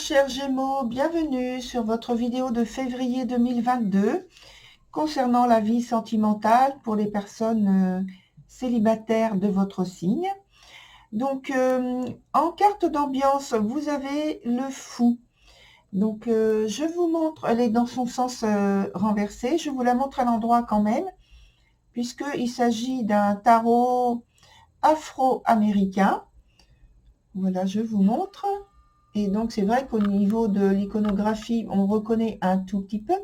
chers Gémeaux, bienvenue sur votre vidéo de février 2022 concernant la vie sentimentale pour les personnes célibataires de votre signe. Donc, en carte d'ambiance, vous avez le fou. Donc, je vous montre, elle est dans son sens renversé, je vous la montre à l'endroit quand même, puisqu'il s'agit d'un tarot afro-américain. Voilà, je vous montre. Et donc, c'est vrai qu'au niveau de l'iconographie, on reconnaît un tout petit peu,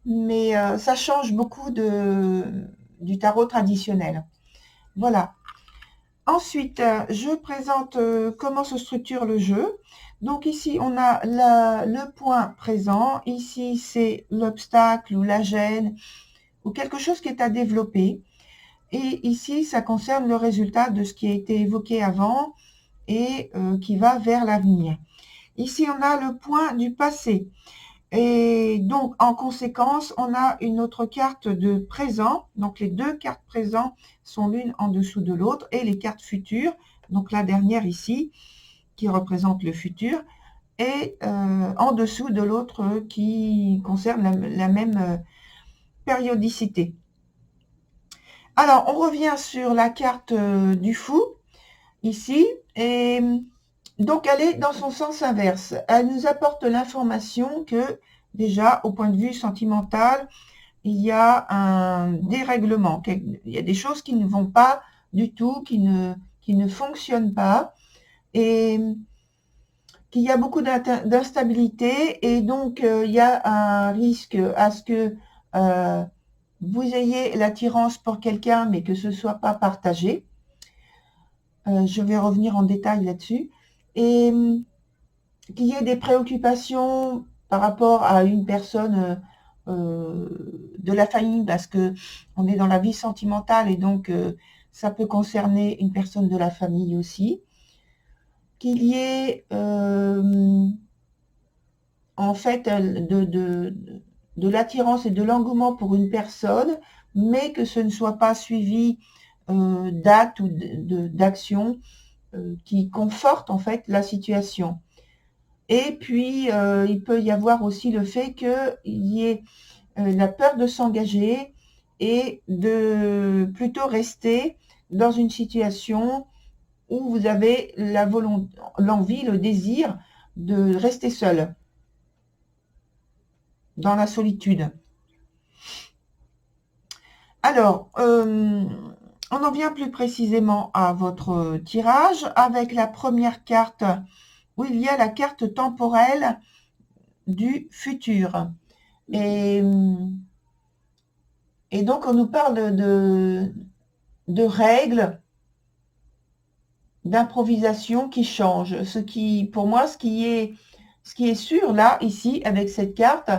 mais ça change beaucoup du tarot traditionnel. Voilà. Ensuite, je présente comment se structure le jeu. Donc ici, on a le point présent. Ici, c'est l'obstacle ou la gêne ou quelque chose qui est à développer. Et ici, ça concerne le résultat de ce qui a été évoqué avant et qui va vers l'avenir. Ici, on a le point du passé. Et donc, en conséquence, on a une autre carte de présent. Donc, les deux cartes présents sont l'une en dessous de l'autre. Et les cartes futures, donc la dernière ici, qui représente le futur, et en dessous de l'autre qui concerne la même périodicité. Alors, on revient sur la carte du fou, ici. Et donc, elle est dans son sens inverse. Elle nous apporte l'information que, déjà, au point de vue sentimental, il y a un dérèglement. Il y a des choses qui ne vont pas du tout, qui ne fonctionnent pas, et qu'il y a beaucoup d'instabilité, et donc il y a un risque à ce que vous ayez l'attirance pour quelqu'un, mais que ce ne soit pas partagé. Je vais revenir en détail là-dessus. Et qu'il y ait des préoccupations par rapport à une personne de la famille, parce que on est dans la vie sentimentale et donc ça peut concerner une personne de la famille aussi. Qu'il y ait en fait de l'attirance et de l'engouement pour une personne, mais que ce ne soit pas suivi d'actes ou d'actions qui confortent en fait la situation. Et puis, il peut y avoir aussi le fait qu'il y ait la peur de s'engager et de plutôt rester dans une situation où vous avez l'envie, le désir de rester seul, dans la solitude. Alors, on en vient plus précisément à votre tirage avec la première carte où il y a la carte temporelle du futur. Et donc, on nous parle de règles, d'improvisation qui changent. Ce qui, pour moi, ce qui est sûr là, ici, avec cette carte,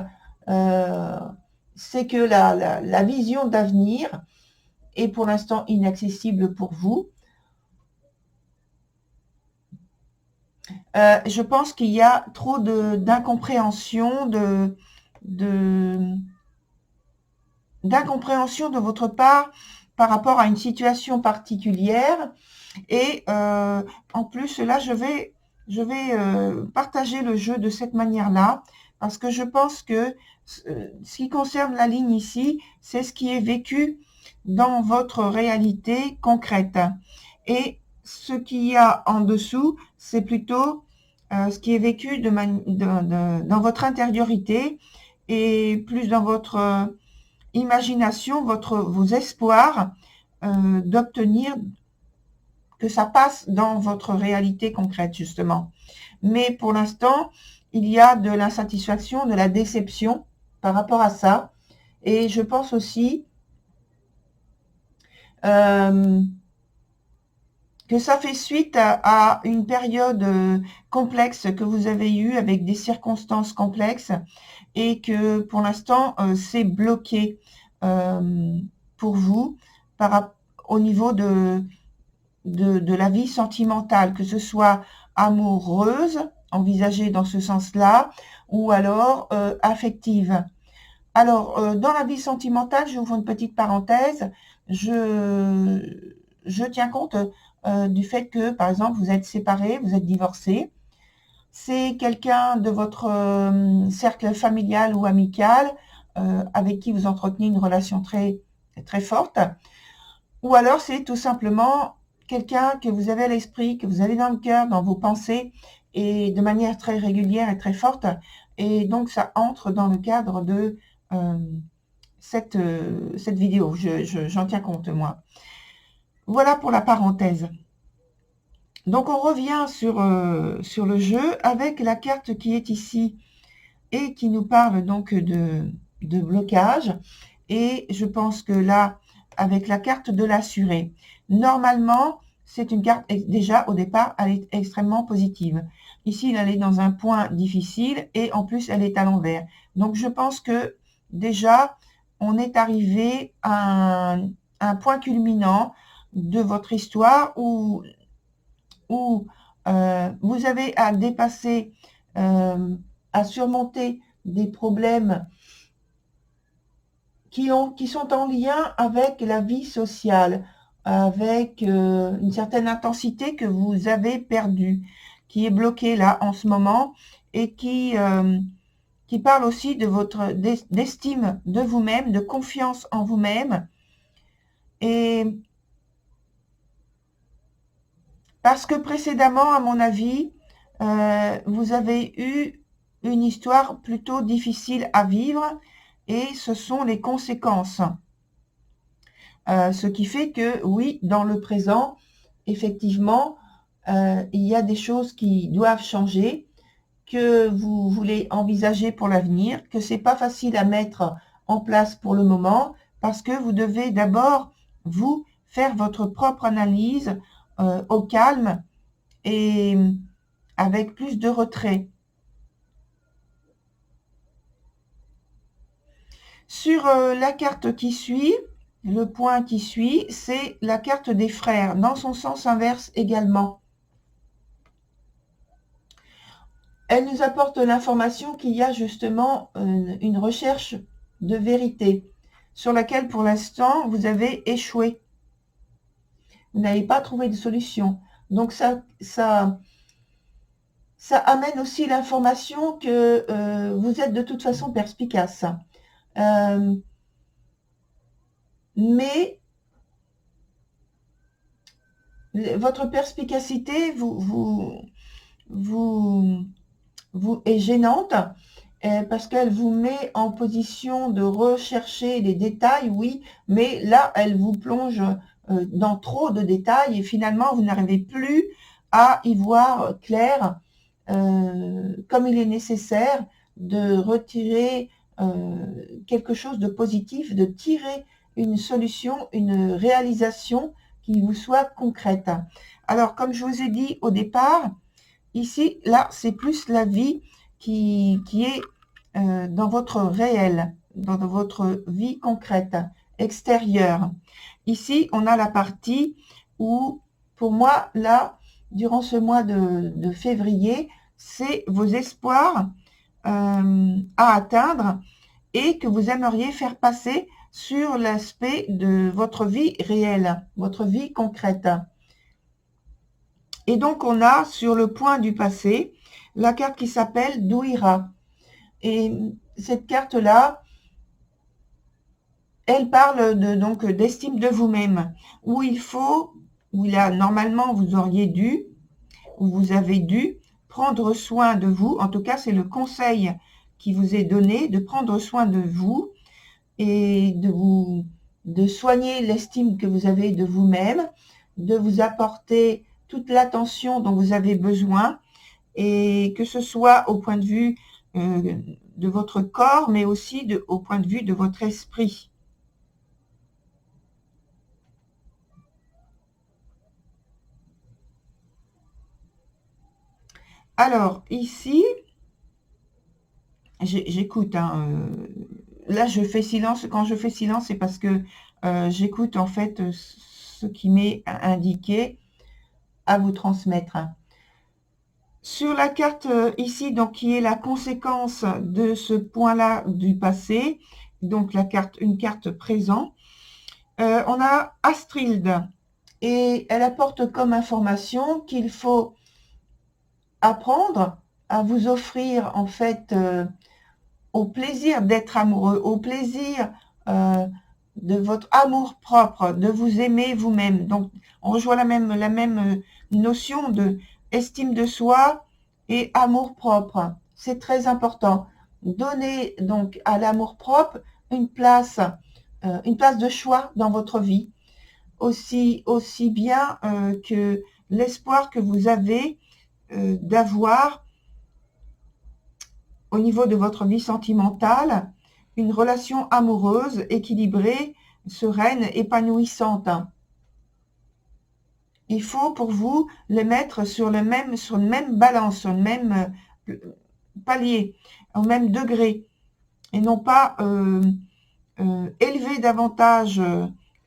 c'est que la vision d'avenir est pour l'instant inaccessible pour vous. Je pense qu'il y a trop d'incompréhension, d'incompréhension de votre part par rapport à une situation particulière. Et en plus, là, je vais partager le jeu de cette manière-là, parce que je pense que ce qui concerne la ligne ici, c'est ce qui est vécu dans votre réalité concrète. Et ce qu'il y a en dessous, c'est plutôt ce qui est vécu dans votre intériorité et plus dans votre imagination, vos espoirs d'obtenir que ça passe dans votre réalité concrète, justement. Mais pour l'instant, il y a de l'insatisfaction, de la déception par rapport à ça. Et je pense aussi que ça fait suite à une période complexe que vous avez eue avec des circonstances complexes et que pour l'instant, c'est bloqué pour vous au niveau de la vie sentimentale, que ce soit amoureuse, envisagée dans ce sens-là, ou alors affective. Alors, dans la vie sentimentale, j'ouvre une petite parenthèse, je tiens compte du fait que, par exemple, vous êtes séparés, vous êtes divorcés. c'est quelqu'un de votre cercle familial ou amical avec qui vous entretenez une relation très, très forte. Ou alors c'est tout simplement quelqu'un que vous avez à l'esprit, que vous avez dans le cœur, dans vos pensées, et de manière très régulière et très forte. Et donc ça entre dans le cadre de cette vidéo. J'en tiens compte, moi. Voilà pour la parenthèse. Donc on revient sur le jeu avec la carte qui est ici et qui nous parle donc de blocage. Et je pense que là, avec la carte de l'assuré, normalement, c'est une carte, déjà au départ, elle est extrêmement positive. Ici, elle est dans un point difficile et en plus, elle est à l'envers. Donc, je pense que déjà, on est arrivé à un point culminant de votre histoire où vous avez à dépasser, à surmonter des problèmes qui sont en lien avec la vie sociale, avec une certaine intensité que vous avez perdue, qui est bloquée là en ce moment et qui parle aussi de votre d'estime de vous-même, de confiance en vous-même. Et parce que précédemment, à mon avis, vous avez eu une histoire plutôt difficile à vivre et ce sont les conséquences. Ce qui fait que, oui, dans le présent, effectivement, il y a des choses qui doivent changer, que vous voulez envisager pour l'avenir, que c'est pas facile à mettre en place pour le moment, parce que vous devez d'abord, vous, faire votre propre analyse au calme et avec plus de retrait. Sur la carte qui suit, le point qui suit, c'est la carte des frères, dans son sens inverse également. Elle nous apporte l'information qu'il y a justement une recherche de vérité sur laquelle pour l'instant vous avez échoué. Vous n'avez pas trouvé de solution. Donc ça amène aussi l'information que vous êtes de toute façon perspicace. Mais votre perspicacité vous est gênante parce qu'elle vous met en position de rechercher les détails, oui, mais là, elle vous plonge dans trop de détails et finalement, vous n'arrivez plus à y voir clair comme il est nécessaire de retirer quelque chose de positif, de tirer une solution, une réalisation qui vous soit concrète. Alors, comme je vous ai dit au départ, ici, là, c'est plus la vie qui est dans votre réel, dans votre vie concrète, extérieure. Ici, on a la partie où, pour moi, là, durant ce mois de février, c'est vos espoirs à atteindre et que vous aimeriez faire passer sur l'aspect de votre vie réelle, votre vie concrète. Et donc, on a sur le point du passé, la carte qui s'appelle Douira. Et cette carte-là, elle parle donc d'estime de vous-même, où normalement, vous auriez dû, ou vous avez dû prendre soin de vous. En tout cas, c'est le conseil qui vous est donné de prendre soin de vous et de soigner l'estime que vous avez de vous-même, de vous apporter toute l'attention dont vous avez besoin, et que ce soit au point de vue de votre corps, mais aussi au point de vue de votre esprit. Alors, ici, j'écoute. Là, je fais silence. Quand je fais silence, c'est parce que j'écoute en fait ce qui m'est indiqué à vous transmettre. Sur la carte ici, donc qui est la conséquence de ce point-là du passé, donc une carte présent, on a Astrid et elle apporte comme information qu'il faut apprendre à vous offrir en fait au plaisir d'être amoureux, au plaisir de votre amour propre, de vous aimer vous-même. Donc, on rejoint la même notion de estime de soi et amour propre. C'est très important. Donnez donc à l'amour propre une place de choix dans votre vie, aussi bien que l'espoir que vous avez d'avoir au niveau de votre vie sentimentale une relation amoureuse, équilibrée, sereine, épanouissante. Il faut pour vous les mettre sur une même balance, sur le même palier, au même degré, et non pas élever davantage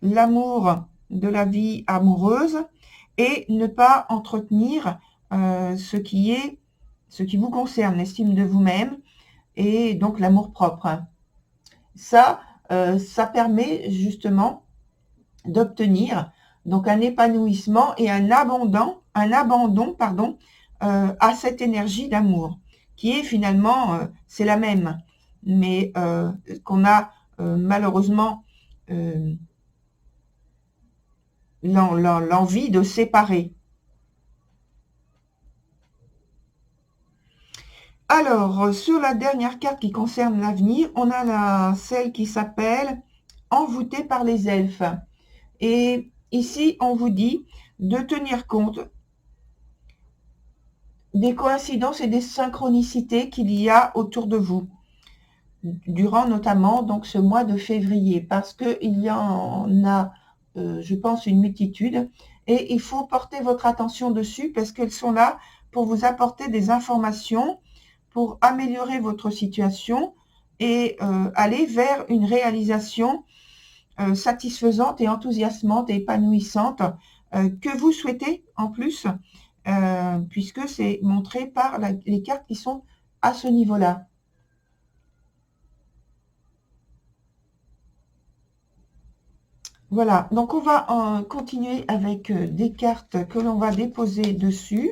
l'amour de la vie amoureuse et ne pas entretenir ce qui vous concerne, l'estime de vous-même et donc l'amour propre. Ça permet justement d'obtenir donc un épanouissement et un abandon à cette énergie d'amour qui est finalement c'est la même, mais qu'on a malheureusement l'envie de séparer. Alors, sur la dernière carte qui concerne l'avenir, on a celle qui s'appelle « Envoûté par les elfes ». Et ici, on vous dit de tenir compte des coïncidences et des synchronicités qu'il y a autour de vous, durant notamment donc ce mois de février, parce qu'il y en a, je pense, une multitude, et il faut porter votre attention dessus parce qu'elles sont là pour vous apporter des informations, pour améliorer votre situation et aller vers une réalisation satisfaisante et enthousiasmante et épanouissante que vous souhaitez en plus, puisque c'est montré par les cartes qui sont à ce niveau-là. Voilà, donc on va continuer avec des cartes que l'on va déposer dessus.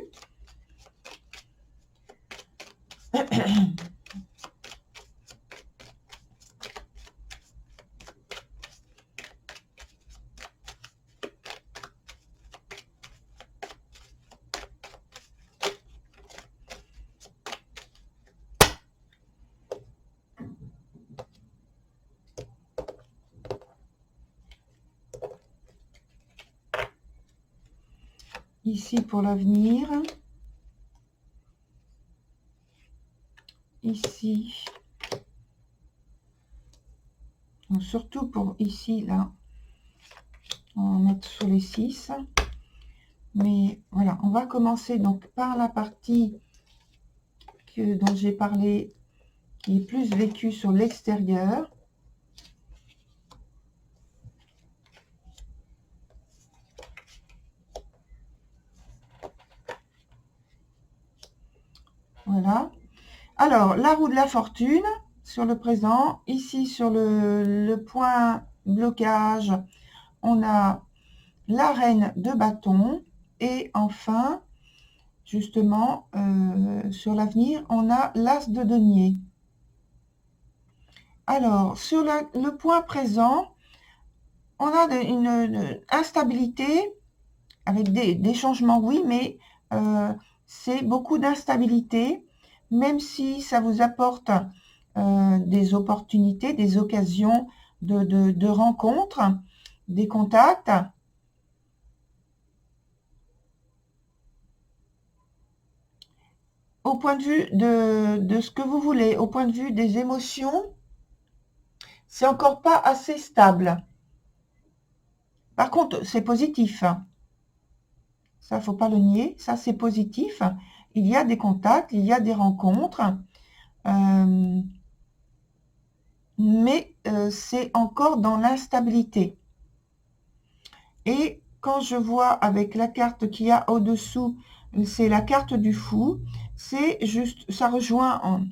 Ici pour l'avenir. Ici. Donc, surtout pour ici, là. On va mettre sur les 6. Mais voilà, on va commencer donc par la partie dont j'ai parlé, qui est plus vécue sur l'extérieur. Voilà. Alors, la roue de la fortune sur le présent. Ici, sur le point blocage, on a la reine de bâton. Et enfin, justement, sur l'avenir, on a l'as de denier. Alors, sur le point présent, on a une instabilité avec des changements, oui, mais c'est beaucoup d'instabilité, même si ça vous apporte des opportunités, des occasions de rencontres, des contacts. Au point de vue de ce que vous voulez, au point de vue des émotions, c'est encore pas assez stable. Par contre, c'est positif. Ça, faut pas le nier. Ça, c'est positif. Il y a des contacts, il y a des rencontres. Mais c'est encore dans l'instabilité. Et quand je vois avec la carte qu'il y a au-dessous, c'est la carte du fou, c'est juste, ça rejoint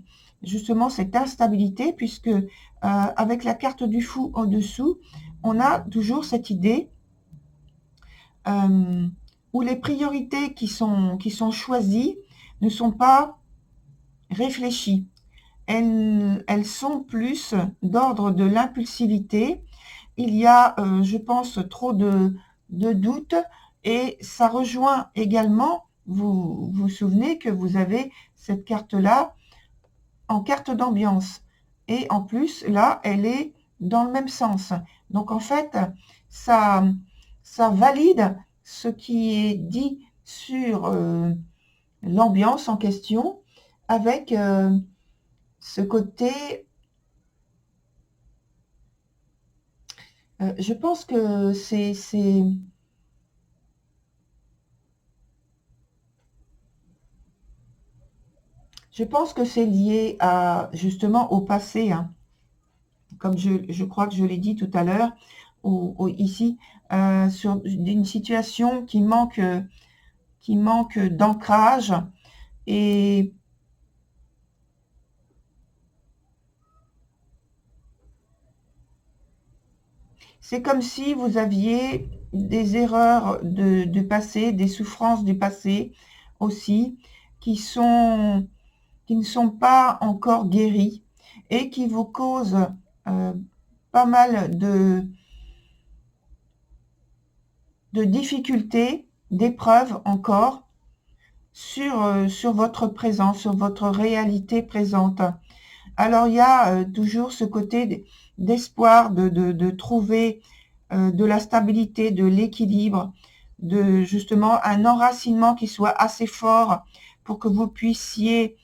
justement cette instabilité, puisque avec la carte du fou au-dessous, on a toujours cette idée où les priorités qui sont choisies ne sont pas réfléchies. Elles sont plus d'ordre de l'impulsivité. Il y a, je pense, trop de doutes et ça rejoint également, vous vous souvenez que vous avez cette carte-là en carte d'ambiance. Et en plus, là, elle est dans le même sens. Donc, en fait, ça, ça valide ce qui est dit sur l'ambiance en question avec ce côté. Je pense que je pense que c'est lié à justement au passé, hein. Comme je crois que je l'ai dit tout à l'heure, ici, sur une situation qui manque d'ancrage. Et c'est comme si vous aviez des erreurs du passé, des souffrances du passé aussi, qui ne sont pas encore guéries et qui vous causent pas mal de difficultés, d'épreuves encore sur votre présent, sur votre réalité présente. Alors il y a toujours ce côté d'espoir de trouver de la stabilité, de l'équilibre, de justement un enracinement qui soit assez fort pour que vous puissiez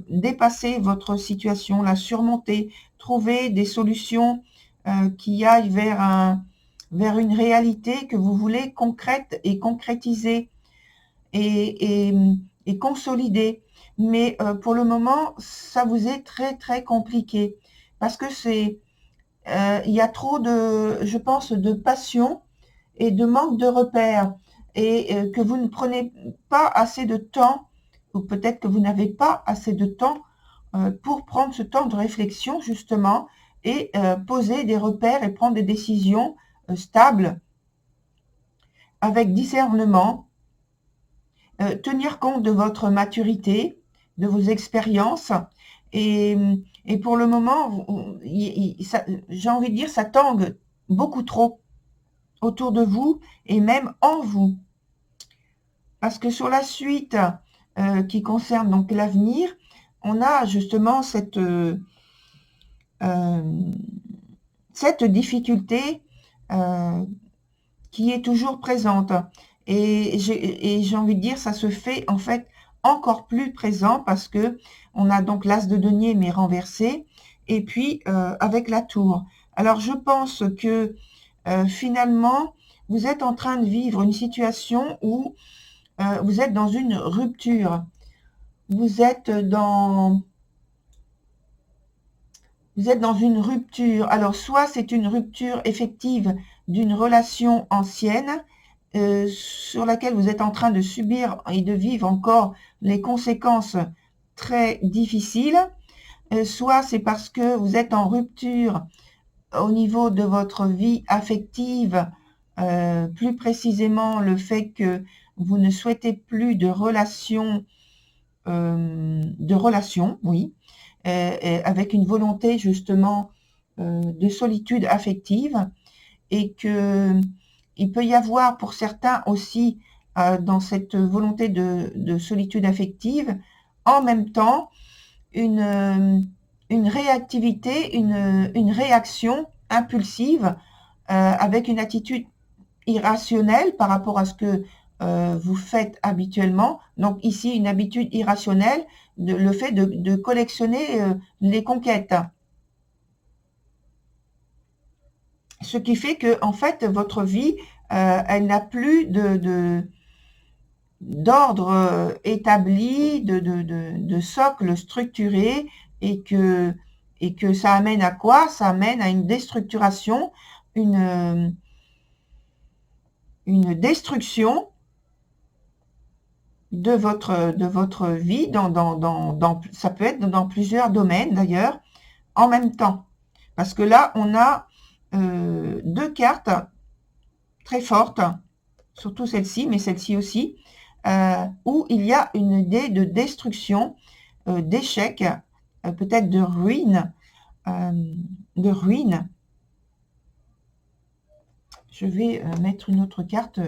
dépasser votre situation, la surmonter, trouver des solutions qui aillent vers une réalité que vous voulez concrète et concrétiser et consolider. Mais pour le moment, ça vous est très très compliqué parce que il y a trop de, je pense, de passion et de manque de repères et que vous ne prenez pas assez de temps ou peut-être que vous n'avez pas assez de temps pour prendre ce temps de réflexion justement et poser des repères et prendre des décisions stables avec discernement, tenir compte de votre maturité, de vos expériences et, et pour le moment, j'ai envie de dire, ça tangue beaucoup trop autour de vous et même en vous. Parce que sur la suite qui concerne donc l'avenir, on a justement cette difficulté qui est toujours présente. Et j'ai envie de dire, ça se fait en fait encore plus présent parce que on a donc l'as de denier mais renversé et puis avec la tour. Alors je pense que finalement, vous êtes en train de vivre une situation où vous êtes dans une rupture. Vous êtes dans une rupture. Alors, soit c'est une rupture effective d'une relation ancienne sur laquelle vous êtes en train de subir et de vivre encore les conséquences très difficiles, soit c'est parce que vous êtes en rupture au niveau de votre vie affective, plus précisément le fait que vous ne souhaitez plus de relations, oui, avec une volonté justement de solitude affective et que il peut y avoir pour certains aussi dans cette volonté de solitude affective en même temps une réactivité, une réaction impulsive avec une attitude irrationnelle par rapport à ce que vous faites habituellement. Donc ici, une habitude irrationnelle, le fait de collectionner les conquêtes. Ce qui fait que, en fait, votre vie, elle n'a plus d'ordre établi, de socle structuré, et que ça amène à quoi? Ça amène à une déstructuration, une destruction de votre vie, ça peut être dans plusieurs domaines d'ailleurs, en même temps. Parce que là, on a deux cartes très fortes, surtout celle-ci, mais celle-ci aussi, où il y a une idée de destruction d'échec, peut-être de ruine, de ruine. Je vais mettre une autre carte.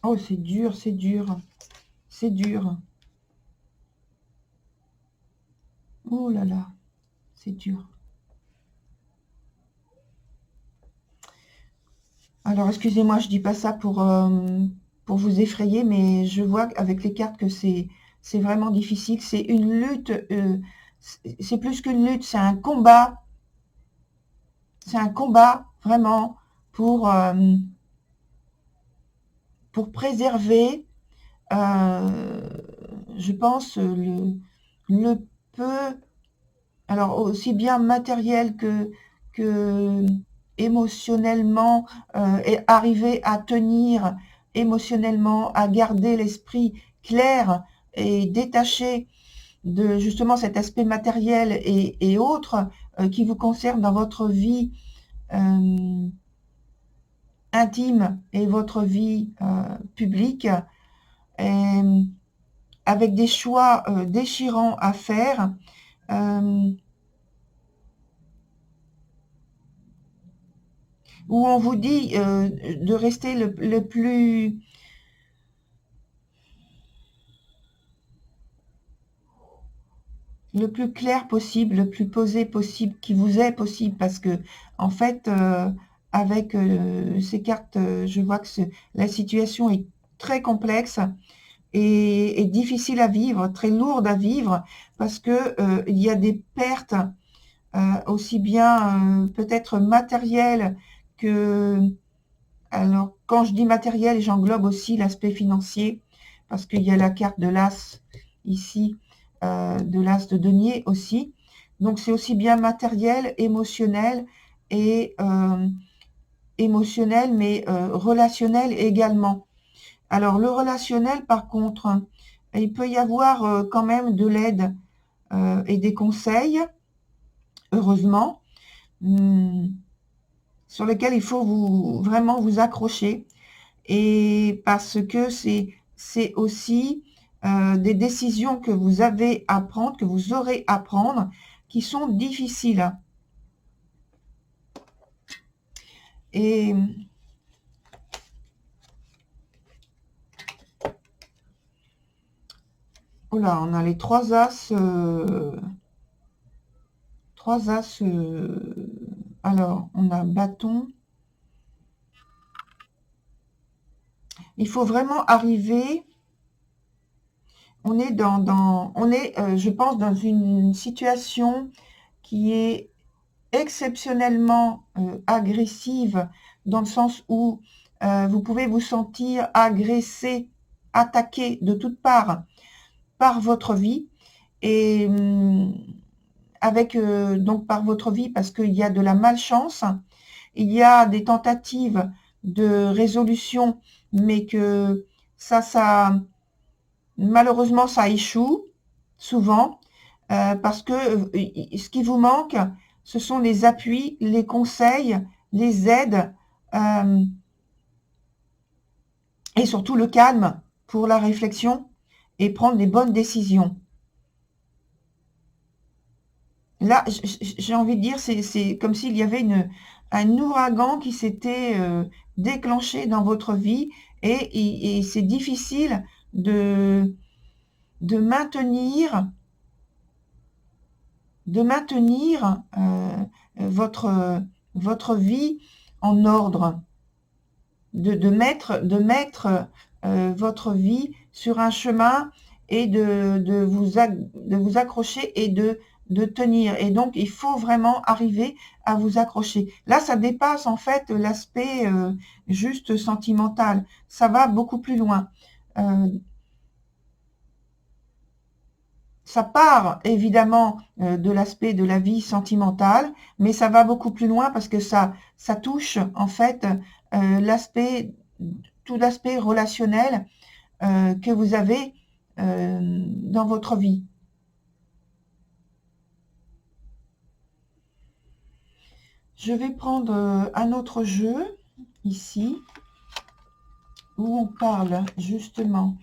Oh, c'est dur, c'est dur, c'est dur. Oh là là, c'est dur. Alors, excusez-moi, je dis pas ça pour vous effrayer, mais je vois avec les cartes que c'est vraiment difficile. C'est une lutte, c'est plus qu'une lutte, c'est un combat. C'est un combat vraiment pour, pour préserver, je pense, le peu, alors aussi bien matériel que émotionnellement, et arriver à tenir émotionnellement, à garder l'esprit clair et détaché de justement cet aspect matériel et autres qui vous concernent dans votre vie intime et votre vie publique, et, avec des choix déchirants à faire. Où on vous dit de rester le plus clair possible, le plus posé possible, qui vous est possible, parce que en fait, avec ces cartes, je vois que la situation est très complexe et difficile à vivre, très lourde à vivre, parce que il y a des pertes aussi bien peut-être matérielles que... Alors, quand je dis matériel, j'englobe aussi l'aspect financier, parce qu'il y a la carte de l'As ici, de l'As de denier aussi. Donc, c'est aussi bien matériel, émotionnel, et émotionnel, mais relationnel également. Alors, le relationnel, par contre, il peut y avoir quand même de l'aide et des conseils, heureusement, sur lesquels il faut vraiment vous accrocher. Et parce que c'est aussi des décisions que vous avez à prendre, que vous aurez à prendre, qui sont difficiles. Et voilà, on a les trois as. Trois as. Alors, on a bâton. Il faut vraiment arriver. On est je pense, dans une situation qui est exceptionnellement agressive, dans le sens où vous pouvez vous sentir agressé, attaqué de toutes parts par votre vie, et avec donc par votre vie, parce qu'il y a de la malchance, il y a des tentatives de résolution, mais que ça malheureusement ça échoue souvent, parce que ce qui vous manque, ce sont les appuis, les conseils, les aides, et surtout le calme pour la réflexion et prendre les bonnes décisions. Là, j'ai envie de dire, c'est comme s'il y avait un ouragan qui s'était déclenché dans votre vie, et c'est difficile de maintenir votre vie en ordre, de mettre votre vie sur un chemin, et de vous accrocher et de tenir. Et donc, il faut vraiment arriver à vous accrocher. Là, ça dépasse en fait l'aspect juste sentimental. Ça va beaucoup plus loin. Ça part évidemment de l'aspect de la vie sentimentale, mais ça va beaucoup plus loin parce que ça touche en fait tout l'aspect relationnel que vous avez dans votre vie. Je vais prendre un autre jeu ici où on parle justement.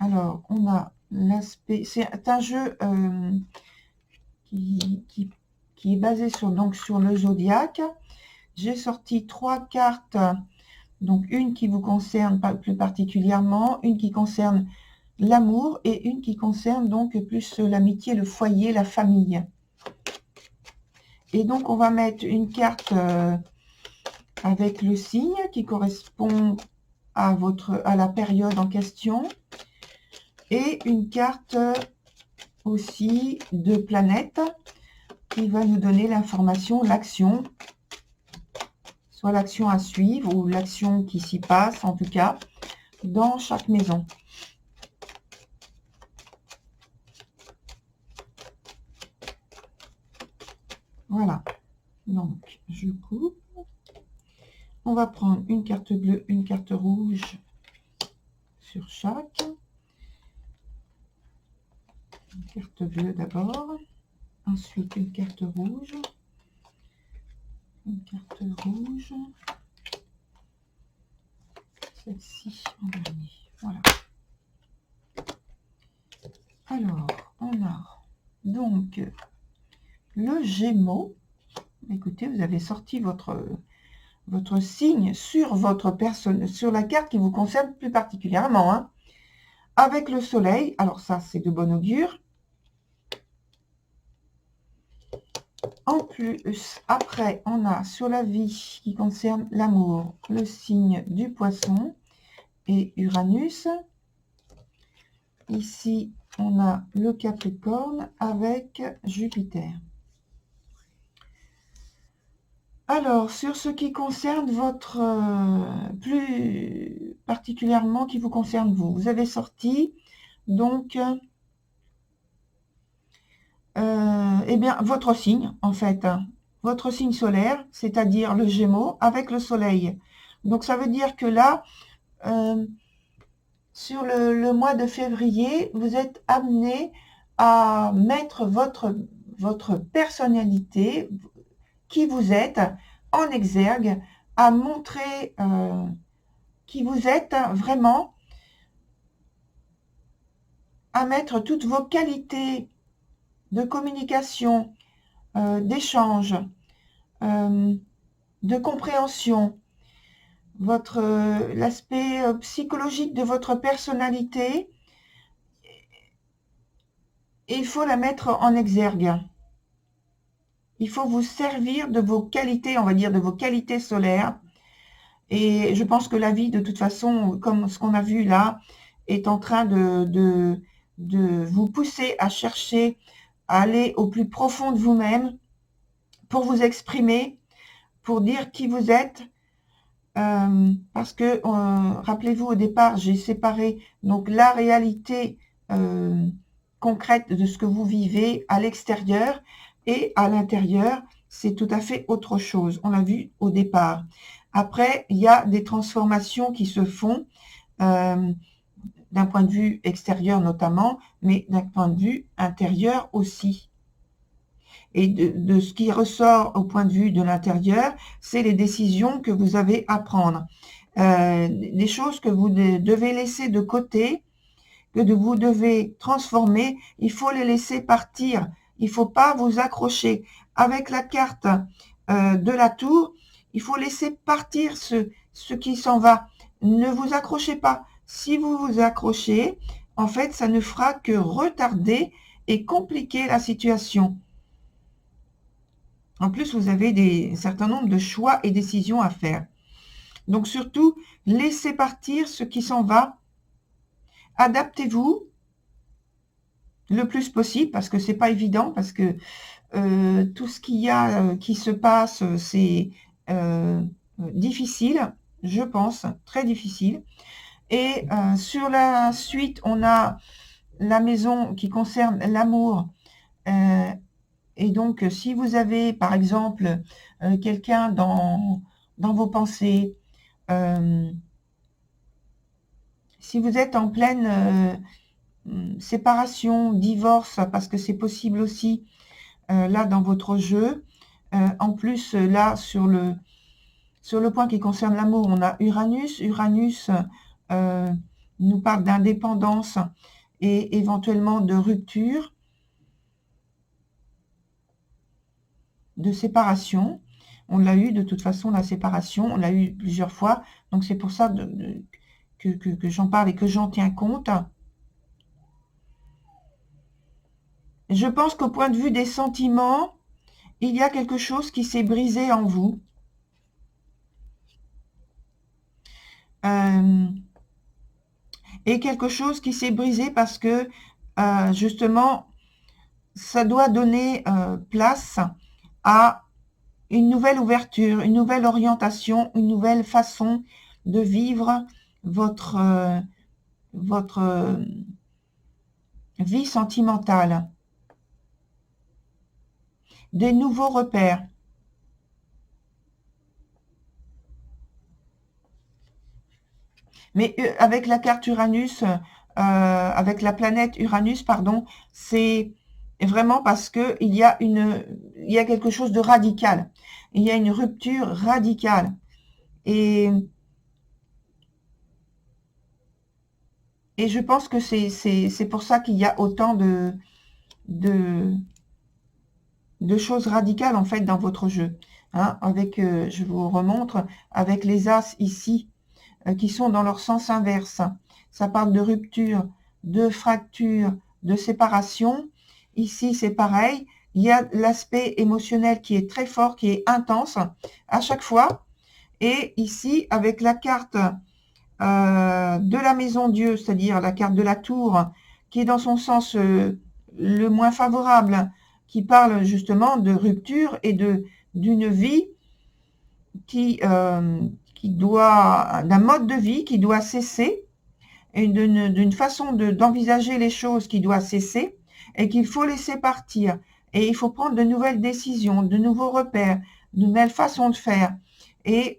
Alors, on a l'aspect. C'est un jeu qui est basé sur le zodiaque. J'ai sorti 3 cartes, donc une qui vous concerne plus particulièrement, une qui concerne l'amour et une qui concerne donc plus l'amitié, le foyer, la famille. Et donc, on va mettre une carte avec le signe qui correspond à la période en question et une carte aussi de planète qui va nous donner l'information, l'action, soit l'action à suivre ou l'action qui s'y passe en tout cas dans chaque maison. Voilà, donc je coupe. On va prendre une carte bleue, une carte rouge sur chaque. Une carte bleue d'abord, ensuite une carte rouge, une carte rouge, celle-ci en dernier. Voilà. Alors, on a donc le Gémeaux. Écoutez, vous avez sorti votre signe sur votre personne, sur la carte qui vous concerne plus particulièrement, hein, avec le Soleil. Alors ça, c'est de bon augure. En plus, après, on a sur la vie qui concerne l'amour, le signe du Poisson et Uranus. Ici, on a le Capricorne avec Jupiter. Alors, sur ce qui concerne votre, plus particulièrement qui vous concerne vous avez sorti donc eh bien, votre signe, en fait, hein, votre signe solaire, c'est-à-dire le Gémeaux, avec le Soleil. Donc, ça veut dire que là, sur le mois de février, vous êtes amené à mettre votre personnalité, qui vous êtes, en exergue, à montrer qui vous êtes vraiment, à mettre toutes vos qualités de communication, d'échange, de compréhension, l'aspect psychologique de votre personnalité, et il faut la mettre en exergue. Il faut vous servir de vos qualités, on va dire de vos qualités solaires. Et je pense que la vie, de toute façon, comme ce qu'on a vu là, est en train de vous pousser à chercher, à aller au plus profond de vous-même, pour vous exprimer, pour dire qui vous êtes, parce que, rappelez-vous, au départ, j'ai séparé donc la réalité concrète de ce que vous vivez à l'extérieur et à l'intérieur, c'est tout à fait autre chose. On l'a vu au départ. Après, il y a des transformations qui se font d'un point de vue extérieur notamment, mais d'un point de vue intérieur aussi. Et de ce qui ressort au point de vue de l'intérieur, c'est les décisions que vous avez à prendre. Les choses que vous devez laisser de côté, que vous devez transformer, il faut les laisser partir. Il ne faut pas vous accrocher. Avec la carte de la tour, il faut laisser partir ce qui s'en va. Ne vous accrochez pas. Si vous vous accrochez, en fait, ça ne fera que retarder et compliquer la situation. En plus, vous avez un certain nombre de choix et décisions à faire. Donc surtout, laissez partir ce qui s'en va. Adaptez-vous. le plus possible, parce que c'est pas évident, parce que tout ce qu'il y a qui se passe, c'est difficile, je pense, très difficile. Et sur la suite, on a la maison qui concerne l'amour. Et donc, si vous avez, par exemple, quelqu'un dans vos pensées, si vous êtes en pleine séparation, divorce, parce que c'est possible aussi, là, dans votre jeu. En plus, là, sur le point qui concerne l'amour, on a Uranus. Uranus nous parle d'indépendance et éventuellement de rupture, de séparation. On l'a eu de toute façon, la séparation, on l'a eu plusieurs fois. Donc c'est pour ça que j'en parle et que j'en tiens compte. Je pense qu'au point de vue des sentiments, il y a quelque chose qui s'est brisé en vous. Et quelque chose qui s'est brisé parce que justement, ça doit donner place à une nouvelle ouverture, une nouvelle orientation, une nouvelle façon de vivre votre vie sentimentale, des nouveaux repères. Mais avec la carte Uranus, avec la planète Uranus, pardon, c'est vraiment parce que il y a quelque chose de radical. Il y a une rupture radicale. Et je pense que c'est pour ça qu'il y a autant de choses radicales en fait dans votre jeu. Hein, avec, je vous remontre, avec les As ici, qui sont dans leur sens inverse. Ça parle de rupture, de fracture, de séparation. Ici, c'est pareil. Il y a l'aspect émotionnel qui est très fort, qui est intense à chaque fois. Et ici, avec la carte de la maison Dieu, c'est-à-dire la carte de la tour, qui est dans son sens le moins favorable, qui parle justement de rupture et d'une vie qui doit, d'un mode de vie qui doit cesser, et d'une façon d'envisager les choses qui doit cesser, et qu'il faut laisser partir. Et il faut prendre de nouvelles décisions, de nouveaux repères, de nouvelles façons de faire. Et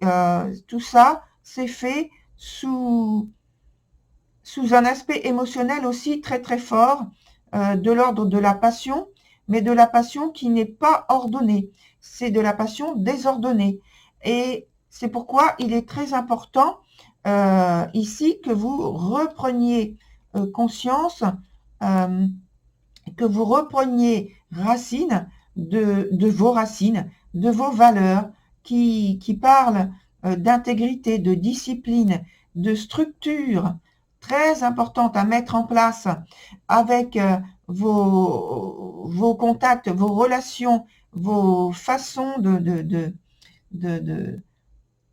tout ça, c'est fait sous un aspect émotionnel aussi très très fort, de l'ordre de la passion, mais de la passion qui n'est pas ordonnée. C'est de la passion désordonnée. Et c'est pourquoi il est très important ici que vous repreniez conscience, que vous repreniez racine de vos racines, de vos valeurs qui parlent d'intégrité, de discipline, de structure très importante à mettre en place avec vos contacts, vos relations, vos façons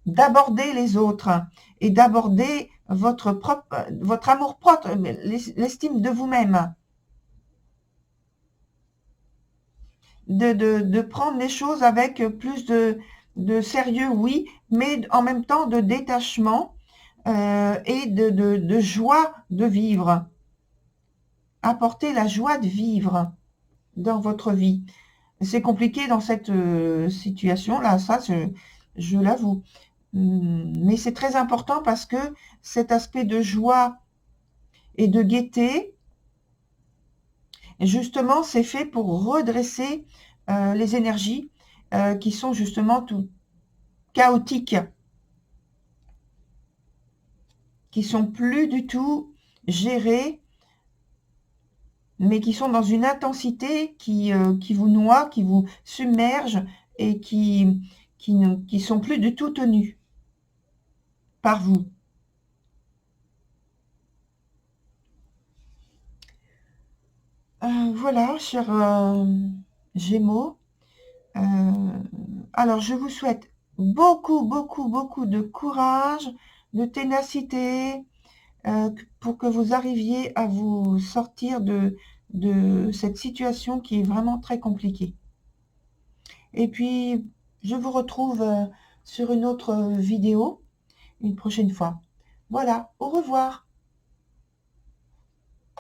d'aborder les autres et d'aborder votre amour propre, l'estime de vous-même, de prendre les choses avec plus de sérieux, oui, mais en même temps de détachement et de joie de vivre. Apporter la joie de vivre dans votre vie. C'est compliqué dans cette situation-là, ça, je l'avoue. Mais c'est très important parce que cet aspect de joie et de gaieté, justement, c'est fait pour redresser les énergies qui sont justement tout chaotiques, qui sont plus du tout gérées, mais qui sont dans une intensité qui vous noie, qui vous submerge et qui sont plus du tout tenues par vous. Voilà, chers Gémeaux. Alors, je vous souhaite beaucoup, beaucoup, beaucoup de courage, de ténacité, pour que vous arriviez à vous sortir de de cette situation qui est vraiment très compliquée. Et puis, je vous retrouve sur une autre vidéo une prochaine fois. Voilà, au revoir.